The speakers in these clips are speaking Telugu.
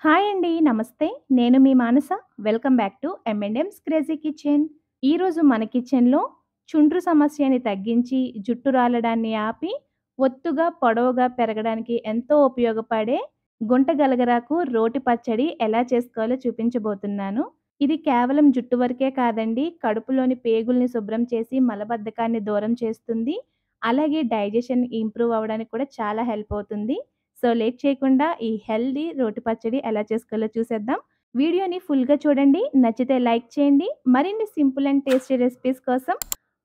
హాయ్ అండి. నమస్తే. నేను మీ Manasa. Welcome back to M&M's crazy kitchen. ఈరోజు మన కిచెన్‌లో చుండ్రు సమస్యని తగ్గించి, జుట్టు రాలడాన్ని ఆపి, ఒత్తుగా, పొడవుగా పెరగడానికి ఎంతో ఉపయోగపడే గుంట గలగరాకు రోటి పచ్చడి ఎలా చేసుకోవాలో చూపించబోతున్నాను. ఇది కేవలం జుట్టు వరకే కాదండి, కడుపులోని పేగుల్ని శుభ్రం చేసి, మలబద్ధకాన్ని దూరం చేస్తుంది. అలాగే డైజెషన్ ఇంప్రూవ్ అవ్వడానికి కూడా చాలా హెల్ప్ అవుతుంది. సో, లేట్ చేయకుండా ఈ హెల్తీ రోటి పచ్చడి ఎలా చేసుకోవాలో చూసేద్దాం. వీడియోని ఫుల్‌గా చూడండి. నచ్చితే లైక్ చేయండి. మరిన్ని సింపుల్ అండ్ టేస్టీ రెసిపీస్ కోసం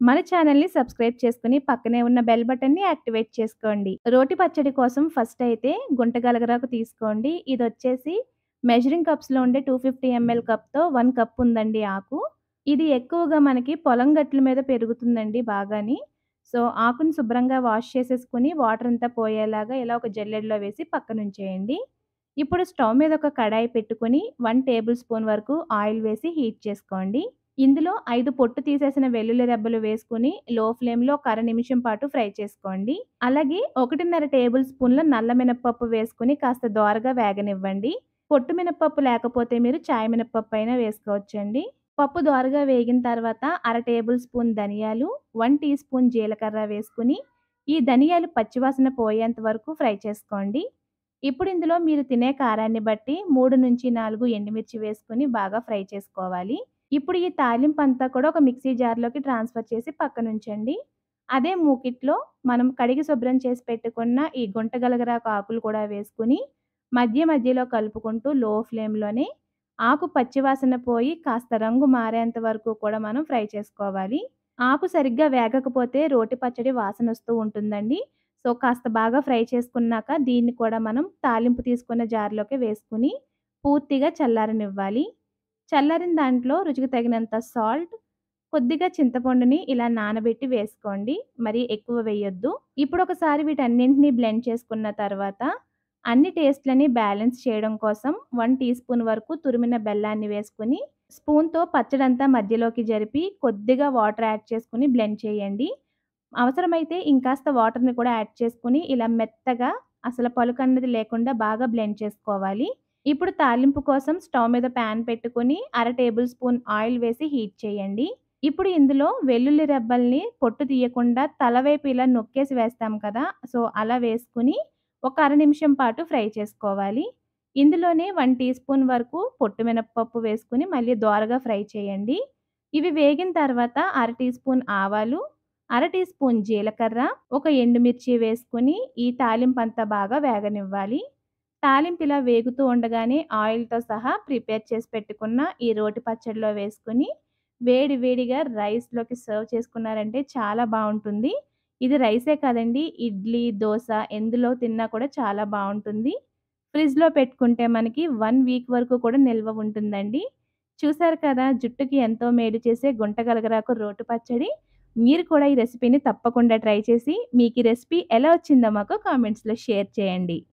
మన ఛానెల్‌ని సబ్స్క్రైబ్ చేసుకొని పక్కనే ఉన్న బెల్ బటన్‌ని యాక్టివేట్ చేసుకోండి. రోటి పచ్చడి కోసం ఫస్ట్ అయితే గుంట గలగరాకు తీసుకోండి. ఇదొచ్చేసి మెజరింగ్ కప్స్‌లో ఉండే 250 ఎంఎల్ కప్‌తో 1 కప్ ఉందండి ఆకు. ఇది ఎక్కువగా మనకి పొలం గట్ల మీద పెరుగుతుందండి బాగాని. సో, ఆకుని శుభ్రంగా వాష్ చేసేసుకొని వాటరంతా పోయేలాగా ఇలా ఒక జల్లెడలో వేసి పక్కనుంచేయండి. ఇప్పుడు స్టవ్ మీద ఒక కడాయి పెట్టుకొని 1 టేబుల్ స్పూన్ వరకు ఆయిల్ వేసి హీట్ చేసుకోండి. ఇందులో 5 పొట్టు తీసేసిన వెల్లుల్లి రెబ్బలు వేసుకొని లో ఫ్లేమ్‌లో ఒక అర నిమిషం పాటు ఫ్రై చేసుకోండి. అలాగే 1.5 టేబుల్ స్పూన్ల నల్ల మినపప్పు వేసుకొని కాస్త దోరగా వేగనివ్వండి. పొట్టు మినపప్పు లేకపోతే మీరు చాయ్ మినపప్పు అయినా వేసుకోవచ్చండి. పప్పు దోరగా వేగిన తర్వాత అర టేబుల్ స్పూన్ ధనియాలు, 1 టీ స్పూన్ జీలకర్ర వేసుకొని, ఈ ధనియాలు పచ్చివాసన పోయేంత వరకు ఫ్రై చేసుకోండి. ఇప్పుడు ఇందులో మీరు తినే కారాన్ని బట్టి 3-4 ఎండుమిర్చి వేసుకొని బాగా ఫ్రై చేసుకోవాలి. ఇప్పుడు ఈ తాలింపంతా కూడా ఒక మిక్సీ జార్‌లోకి ట్రాన్స్‌ఫర్ చేసి పక్కనుంచండి. అదే మూకిట్లో మనం కడిగి శుభ్రం చేసి పెట్టుకున్న ఈ గుంట గలగరాకు ఆకులు కూడా వేసుకొని, మధ్య మధ్యలో కలుపుకుంటూ లో ఫ్లేమ్‌లోనే ఆకు పచ్చివాసన పోయి కాస్త రంగు మారేంత వరకు కూడా మనం ఫ్రై చేసుకోవాలి. ఆకు సరిగ్గా వేగకపోతే రోటి పచ్చడి వాసనొస్తూ ఉంటుందండి. సో, కాస్త బాగా ఫ్రై చేసుకున్నాక దీన్ని కూడా మనం తాలింపు తీసుకున్న జార్‌లోకి వేసుకొని పూర్తిగా చల్లారనివ్వాలి. చల్లారిన దాంట్లో రుచికి తగినంత సాల్ట్, కొద్దిగా చింతపండుని ఇలా నానబెట్టి వేసుకోండి. మరీ ఎక్కువ వేయొద్దు. ఇప్పుడొకసారి వీటన్నింటిని బ్లెండ్ చేసుకున్న తర్వాత అన్ని టేస్ట్‌లని బ్యాలెన్స్ చేయడం కోసం 1 టీ స్పూన్ వరకు తురిమిన బెల్లాన్ని వేసుకొని, స్పూన్‌తో పచ్చడంతా మధ్యలోకి జరిపి కొద్దిగా వాటర్ యాడ్ చేసుకొని బ్లెండ్ చేయండి. అవసరమైతే ఇంకాస్త వాటర్‌ని కూడా యాడ్ చేసుకొని ఇలా మెత్తగా అసలు పలుకన్నది లేకుండా బాగా బ్లెండ్ చేసుకోవాలి. ఇప్పుడు తాలింపు కోసం స్టవ్ మీద పాన్ పెట్టుకొని అర టేబుల్ స్పూన్ ఆయిల్ వేసి హీట్ చేయండి. ఇప్పుడు ఇందులో వెల్లుల్లి రెబ్బల్ని పొట్టు తీయకుండా తలవైపు ఇలా నొక్కేసి వేస్తాం కదా! సో, అలా వేసుకొని ఒక అర నిమిషం పాటు ఫ్రై చేసుకోవాలి. ఇందులోనే 1 టీ స్పూన్ వరకు పొట్టు మినపప్పు వేసుకొని మళ్ళీ దోరగా ఫ్రై చేయండి. ఇవి వేగిన తర్వాత అర టీ స్పూన్ ఆవాలు, అర టీ స్పూన్ జీలకర్ర, ఒక ఎండుమిర్చి వేసుకొని ఈ తాలింపంతా బాగా వేగనివ్వాలి. తాలింపు ఇలా వేగుతూ ఉండగానే ఆయిల్‌తో సహా ప్రిపేర్ చేసి పెట్టుకున్న ఈ రోటి పచ్చడిలో వేసుకొని వేడి వేడిగా రైస్‌లోకి సర్వ్ చేసుకున్నారంటే చాలా బావుంటుంది. ఇది రైసే కాదండి, ఇడ్లీ, దోస ఎందులో తిన్నా కూడా చాలా బావుంటుంది. ఫ్రిడ్జ్‌లో పెట్టుకుంటే మనకి 1 వీక్ వరకు కూడా నిల్వ ఉంటుందండి. చూసారు కదా! జుట్టుకి ఎంతో మేలు చేసే గుంట గలగరాకు రోటి పచ్చడి. మీరు కూడా ఈ రెసిపీని తప్పకుండా ట్రై చేసి, మీకు ఈ రెసిపీ ఎలా వచ్చిందో మాకు కామెంట్స్‌లో షేర్ చేయండి.